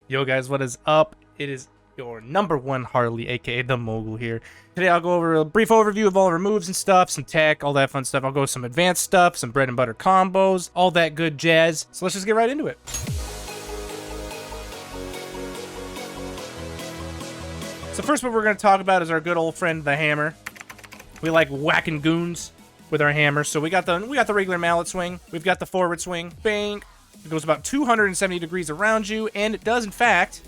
Yo guys, what is up? It is your #1 Harley, aka the Mogul here. Today I'll go over a brief overview of all of our moves and stuff, some tech, all that fun stuff. I'll go with some advanced stuff, some bread and butter combos, all that good jazz. So let's just get right into it. So first what we're going to talk about is our good old friend, the hammer. We like whacking goons with our hammer. So we got the regular mallet swing. We've got the forward swing. Bang. It goes about 270 degrees around you, and it does, in fact,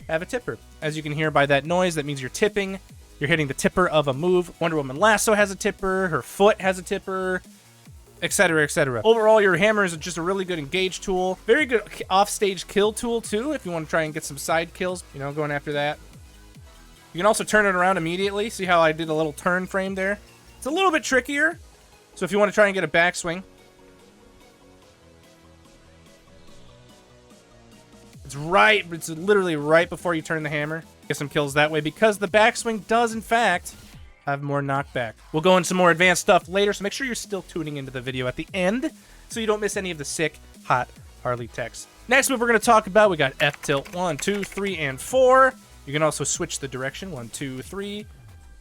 have a tipper. As you can hear by that noise, that means you're tipping. You're hitting the tipper of a move. Wonder Woman Lasso has a tipper. Her foot has a tipper, etc., etc. Overall, your hammer is just a really good engage tool. Very good off-stage kill tool, too, if you want to try and get some side kills, you know, going after that. You can also turn it around immediately. See how I did a little turn frame there? It's a little bit trickier. So if you want to try and get a backswing, it's literally right before you turn the hammer. Get some kills that way because the backswing does, in fact, have more knockback. We'll go into some more advanced stuff later, so make sure you're still tuning into the video at the end so you don't miss any of the sick, hot Harley techs. Next move we're going to talk about, we got F-tilt 1, 2, 3, and 4. You can also switch the direction, 1, 2, 3,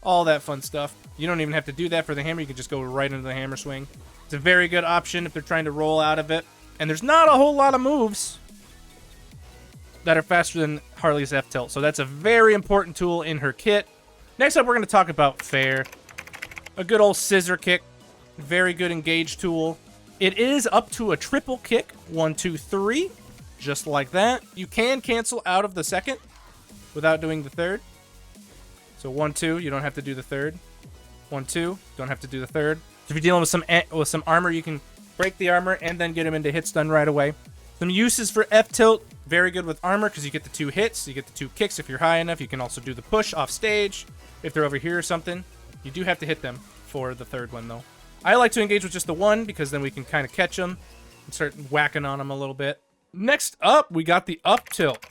all that fun stuff. You don't even have to do that for the hammer. You can just go right into the hammer swing. It's a very good option if they're trying to roll out of it. And there's not a whole lot of moves that are faster than Harley's F-tilt. So that's a very important tool in her kit. Next up, we're going to talk about fair. A good old scissor kick. Very good engage tool. It is up to a triple kick. 1, 2, 3. Just like that. You can cancel out of the second without doing the third. So 1, 2, you don't have to do the third. 1, 2, don't have to do the third. So if you're dealing with some armor, you can break the armor and then get him into hit stun right away. Some uses for F-tilt, very good with armor because you get the 2 hits, you get the 2 kicks if you're high enough. You can also do the push off stage if they're over here or something. You do have to hit them for the third one though. I like to engage with just the 1 because then we can kind of catch them and start whacking on them a little bit. Next up, we got the up tilt.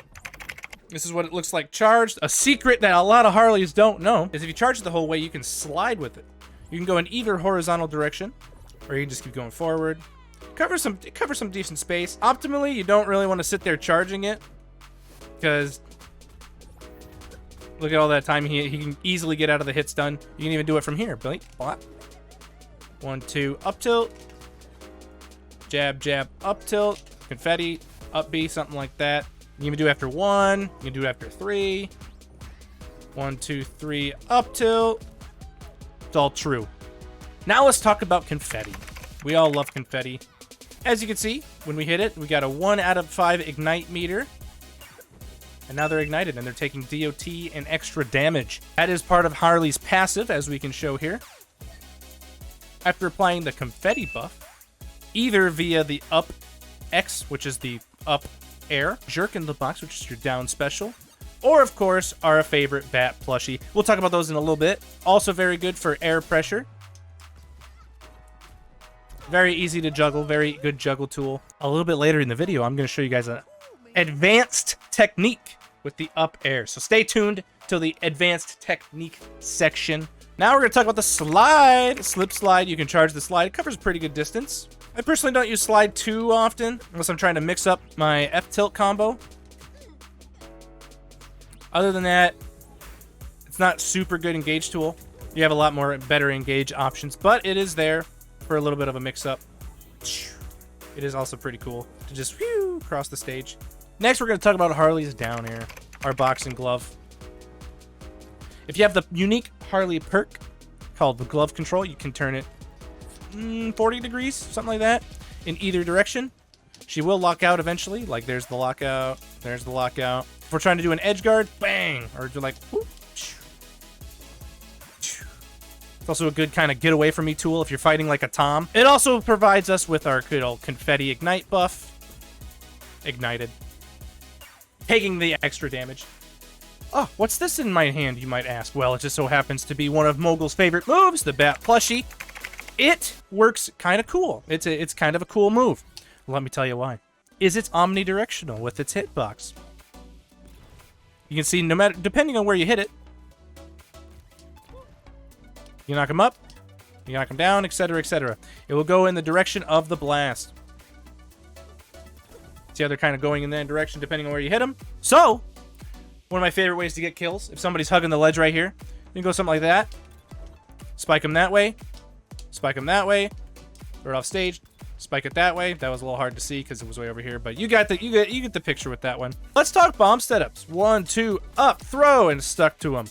This is what it looks like charged. A secret that a lot of Harleys don't know is if you charge it the whole way, you can slide with it. You can go in either horizontal direction, or you can just keep going forward. Cover some decent space. Optimally, you don't really want to sit there charging it, because look at all that time he can easily get out of the hit stun. You can even do it from here. Blink, blop. 1, 2, up tilt. Jab, jab, up tilt. Confetti, up B, something like that. You can do it after 1. You can do it after 3. 1, 2, 3, up tilt. It's all true. Now let's talk about confetti. We all love confetti. As you can see, when we hit it, we got a 1 out of 5 ignite meter. And now they're ignited, and they're taking DOT and extra damage. That is part of Harley's passive, as we can show here. After applying the confetti buff, either via the up X, which is the up air, jerk in the box, which is your down special, or of course our favorite bat plushie. We'll talk about those in a little bit. Also very good for air pressure. Very easy to juggle, very good juggle tool. A little bit later in the video, I'm going to show you guys an advanced technique with the up air. So stay tuned till the advanced technique section. Now we're going to talk about the slide. Slip slide, you can charge the slide. It covers a pretty good distance. I personally don't use slide too often, unless I'm trying to mix up my F-tilt combo. Other than that, it's not super good engage tool. You have a lot more better engage options, but it is there for a little bit of a mix-up. It is also pretty cool to just whew, cross the stage. Next, we're going to talk about Harley's down air, our boxing glove. If you have the unique Harley perk called the glove control, you can turn it 40 degrees, something like that, in either direction. She will lock out eventually. Like, there's the lockout, there's the lockout. If we're trying to do an edge guard, bang, or do like, whoop. It's also a good kind of get away from me tool if you're fighting like a Tom. It also provides us with our good old confetti ignite buff. Ignited. Taking the extra damage. Oh, what's this in my hand, you might ask? Well, it just so happens to be one of Mogul's favorite moves, the bat plushie. It works kind of cool. It's kind of a cool move. Let me tell you why. It's omnidirectional with its hitbox. You can see no matter, depending on where you hit it, you knock him up, you knock him down, etc., etc. It will go in the direction of the blast. See how they're kind of going in that direction depending on where you hit them. So, one of my favorite ways to get kills, if somebody's hugging the ledge right here, you can go something like that. Spike them that way. Spike them that way. Throw it off stage. Spike it that way. That was a little hard to see because it was way over here, but you get the picture with that one. Let's talk bomb setups. 1, 2, up, throw, and stuck to them.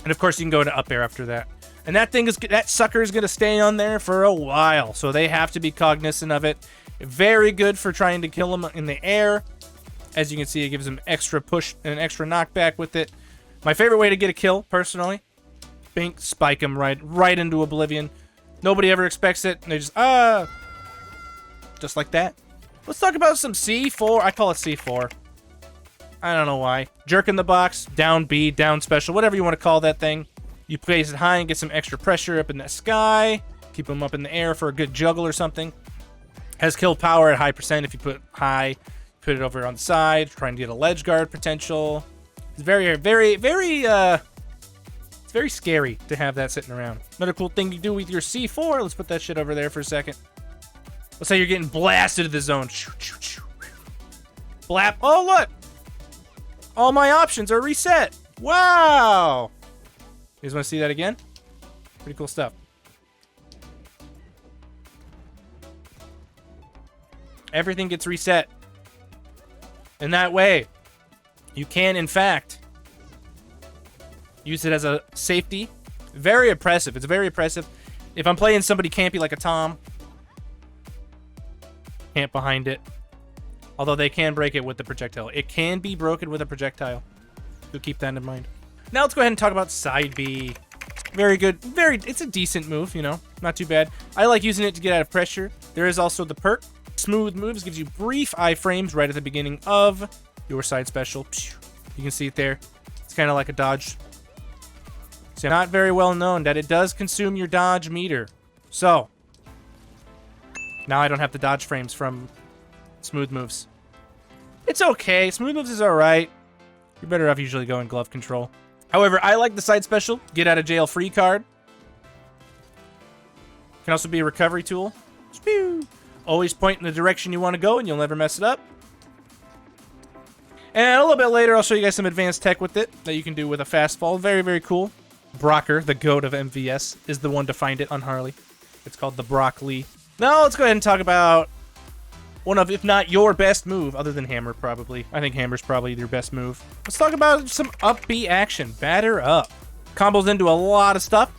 And of course, you can go into up air after that. And that sucker is gonna stay on there for a while, so they have to be cognizant of it. Very good for trying to kill them in the air. As you can see, it gives them extra push and extra knockback with it. My favorite way to get a kill, personally, bink, spike them right into oblivion. Nobody ever expects it, and they just like that. Let's talk about some C4. I call it C4. I don't know why. Jerk in the box, down B, down special, whatever you want to call that thing. You place it high and get some extra pressure up in the sky. Keep them up in the air for a good juggle or something. Has kill power at high percent if you put high. Put it over on the side, trying to get a ledge guard potential. It's very, very, very, it's very scary to have that sitting around. Another cool thing you do with your C4, let's put that shit over there for a second. Let's say you're getting blasted to the zone. Blap. Oh, look. All my options are reset. Wow. You guys want to see that again? Pretty cool stuff. Everything gets reset. And that way, you can, in fact, use it as a safety. Very oppressive. It's very oppressive. If I'm playing somebody campy like a Tom, camp behind it. Although they can break it with the projectile. It can be broken with a projectile. So keep that in mind. Now let's go ahead and talk about side B. Very good. It's a decent move, you know. Not too bad. I like using it to get out of pressure. There is also the perk. Smooth moves gives you brief iframes right at the beginning of your side special. You can see it there. It's kind of like a dodge. So not very well known that it does consume your dodge meter. So now I don't have the dodge frames from smooth moves. It's okay. Smooth moves is alright. You're better off usually going glove control. However, I like the side special. Get out of jail free card. Can also be a recovery tool. Spew. Always point in the direction you want to go and you'll never mess it up. And a little bit later, I'll show you guys some advanced tech with it that you can do with a fast fall. Very, very cool. Brokk, the goat of MVS, is the one to find it on Harley. It's called the Brokk. Now, let's go ahead and talk about one of, if not your best move, other than Hammer, probably. I think Hammer's probably your best move. Let's talk about some up B action. Batter up. Combos into a lot of stuff.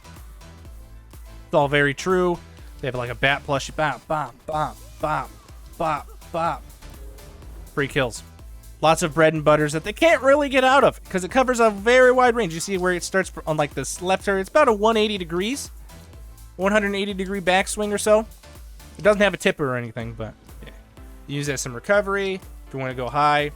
It's all very true. They have like a bat plushie. Bop, bop, bop, bop, bop, bop. Free kills. Lots of bread and butters that they can't really get out of because it covers a very wide range. You see where it starts on like this left area. It's about a 180 degrees. 180 degree backswing or so. It doesn't have a tipper or anything, but yeah. You use that as some recovery. If you want to go high,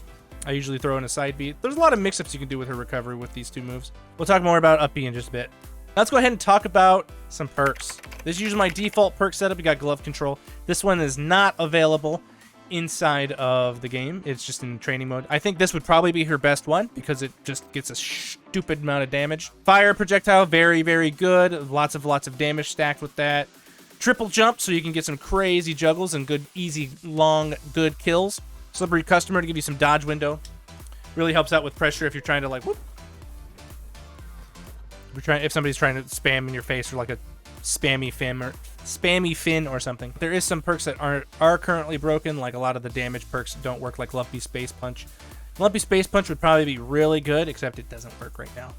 I usually throw in a side beat. There's a lot of mix-ups you can do with her recovery with these two moves. We'll talk more about up B in just a bit. Now let's go ahead and talk about some perks. This is usually my default perk setup. You got glove control. This one is not available inside of the game. It's just in training mode. I think this would probably be her best one because it just gets a stupid amount of damage. Fire projectile, very, very good. Lots of damage stacked with that. Triple jump, so you can get some crazy juggles and good, easy, long, good kills. Slippery customer to give you some dodge window. Really helps out with pressure if you're trying to like, whoop. If somebody's trying to spam in your face or like a spammy fin or something. There is some perks that are currently broken, like a lot of the damage perks don't work, like Lumpy Space Punch. Lumpy Space Punch would probably be really good, except it doesn't work right now.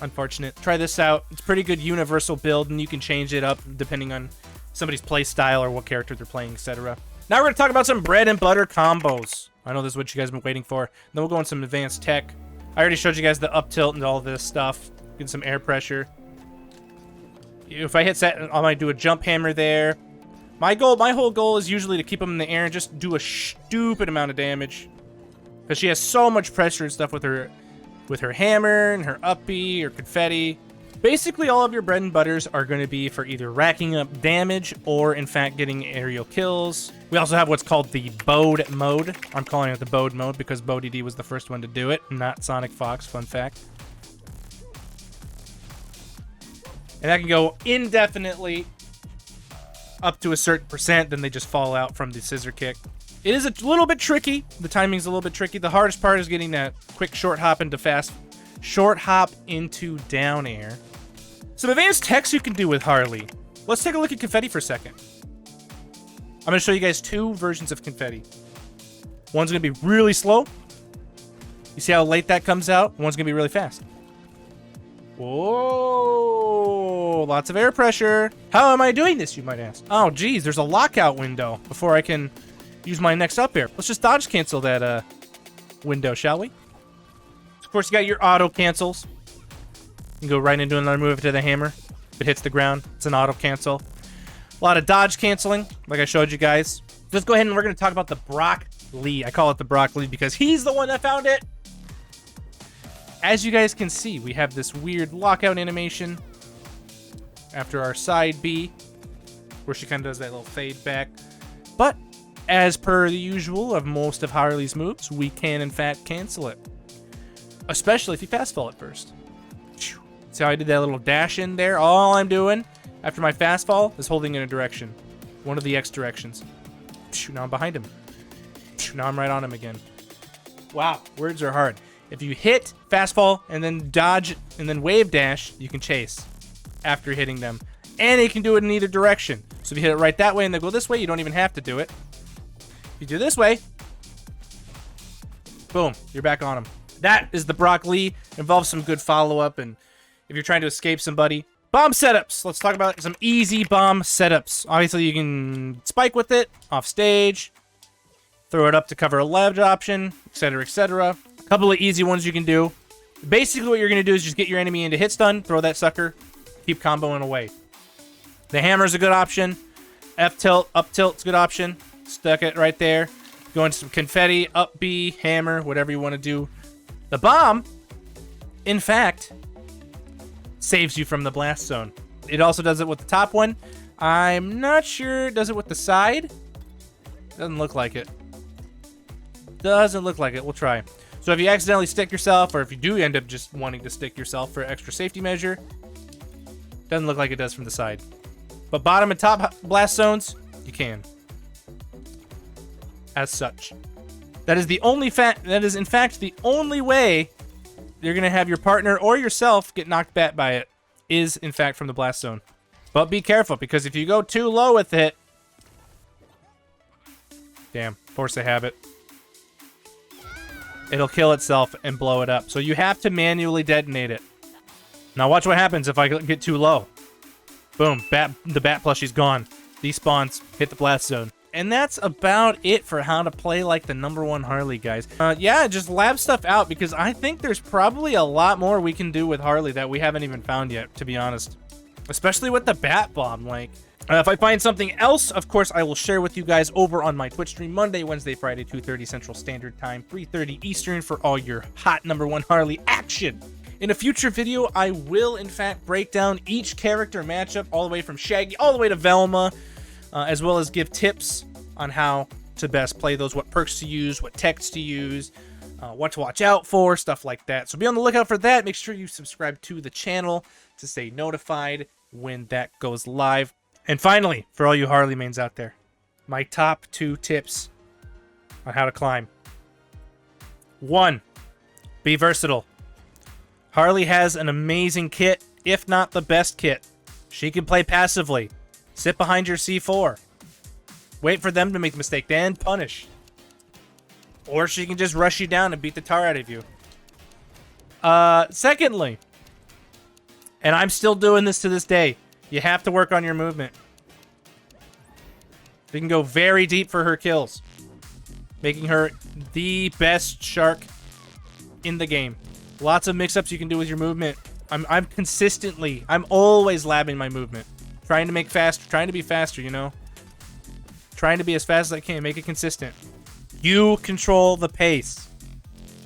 Unfortunate. Try this out. It's a pretty good universal build, and you can change it up depending on somebody's play style or what character they're playing, etc. Now we're going to talk about some bread and butter combos. I know this is what you guys have been waiting for. Then we'll go on some advanced tech. I already showed you guys the up tilt and all this stuff. Get some air pressure. If I hit set, I might do a jump hammer there. My whole goal is usually to keep them in the air and just do a stupid amount of damage. Because she has so much pressure and stuff with her hammer and her up B or confetti. Basically, all of your bread and butters are going to be for either racking up damage or, in fact, getting aerial kills. We also have what's called the BODE mode. I'm calling it the BODE mode because BODE was the first one to do it, not Sonic Fox, fun fact. And that can go indefinitely up to a certain percent, then they just fall out from the scissor kick. It is a little bit tricky. The timing's a little bit tricky. The hardest part is getting that quick short hop into down air. Some advanced techs you can do with Harley. Let's take a look at Confetti for a second. I'm going to show you guys 2 versions of Confetti. One's going to be really slow. You see how late that comes out? One's going to be really fast. Whoa, lots of air pressure. How am I doing this, you might ask? Oh, geez, there's a lockout window before I can use my next up air. Let's just dodge cancel that window, shall we? Of course, you got your auto cancels. You can go right into another move to the hammer. If it hits the ground, it's an auto cancel. A lot of dodge canceling, like I showed you guys. Let's go ahead and we're going to talk about the Brokk Lee. I call it the Brokk Lee because he's the one that found it. As you guys can see, we have this weird lockout animation after our side B, where she kind of does that little fade back. But as per the usual of most of Harley's moves, we can in fact cancel it, especially if you fast fall at first. See how I did that little dash in there? All I'm doing after my fast fall is holding in a direction, one of the X directions. Now I'm behind him. Now I'm right on him again. Wow, words are hard. If you hit fast fall and then dodge and then wave dash, you can chase after hitting them. And you can do it in either direction. So if you hit it right that way and then go this way, you don't even have to do it. If you do this way, boom, you're back on him. That is the Brokk Lee. Involves some good follow-up, and if you're trying to escape somebody. Bomb setups. Let's talk about some easy bomb setups. Obviously, you can spike with it off stage, throw it up to cover a ledge option, etc., etc. A couple of easy ones you can do. Basically, what you're going to do is just get your enemy into hit stun, throw that sucker, keep comboing away. The hammer's a good option. F tilt, up tilt's a good option. Stuck it right there. Go into some confetti, up B, hammer, whatever you want to do. The bomb, in fact, saves you from the blast zone. It also does it with the top one. I'm not sure it does it with the side. Doesn't look like it. Doesn't look like it. We'll try. So if you accidentally stick yourself, or if you do end up just wanting to stick yourself for extra safety measure, doesn't look like it does from the side. But bottom and top blast zones, you can. As such. That is in fact the only way you're going to have your partner or yourself get knocked back by it, is in fact from the blast zone. But be careful, because if you go too low with it, damn, force of habit, it'll kill itself and blow it up. So you have to manually detonate it. Now watch what happens if I get too low. Boom, the bat plushie's gone. Despawns, hit the blast zone. And that's about it for how to play like the #1 Harley, guys. Yeah, just lab stuff out, because I think there's probably a lot more we can do with Harley that we haven't even found yet, to be honest. Especially with the bat bomb. Like, if I find something else, of course, I will share with you guys over on my Twitch stream Monday, Wednesday, Friday, 2:30 Central Standard Time, 3:30 Eastern for all your hot #1 Harley action. In a future video, I will, in fact, break down each character matchup all the way from Shaggy all the way to Velma, as well as give tips on how to best play those, what perks to use, what techs to use, what to watch out for, stuff like that. So be on the lookout for that. Make sure you subscribe to the channel to stay notified when that goes live. And finally, for all you Harley mains out there, my top 2 tips on how to climb. 1, be versatile. Harley has an amazing kit, if not the best kit. She can play passively. Sit behind your C4. Wait for them to make the mistake, then punish. Or she can just rush you down and beat the tar out of you. Secondly, and I'm still doing this to this day, you have to work on your movement. You can go very deep for her kills, making her the best shark in the game. Lots of mix-ups you can do with your movement. I'm always labbing my movement. Trying to be faster, you know? Trying to be as fast as I can, make it consistent. You control the pace.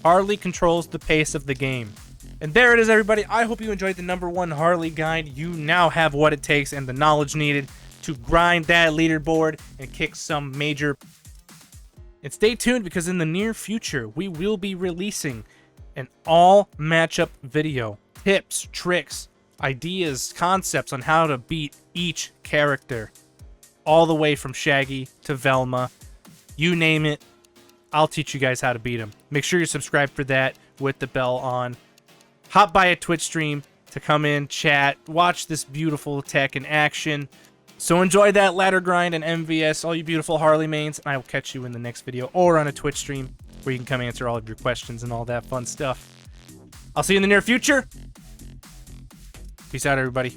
Harley controls the pace of the game. And there it is, everybody. I hope you enjoyed the #1 Harley guide. You now have what it takes and the knowledge needed to grind that leaderboard and kick some major. And stay tuned, because in the near future, we will be releasing an all matchup video. Tips, tricks, ideas, concepts on how to beat each character. All the way from Shaggy to Velma You name it, I'll teach you guys how to beat them. Make sure you're subscribed for that with the bell on. Hop by a Twitch stream to come in, chat, watch this beautiful tech in action. So enjoy that ladder grind and MVS, all you beautiful Harley mains, and I will catch you in the next video or on a Twitch stream where you can come answer all of your questions and all that fun stuff. I'll see you in the near future. Peace out, everybody.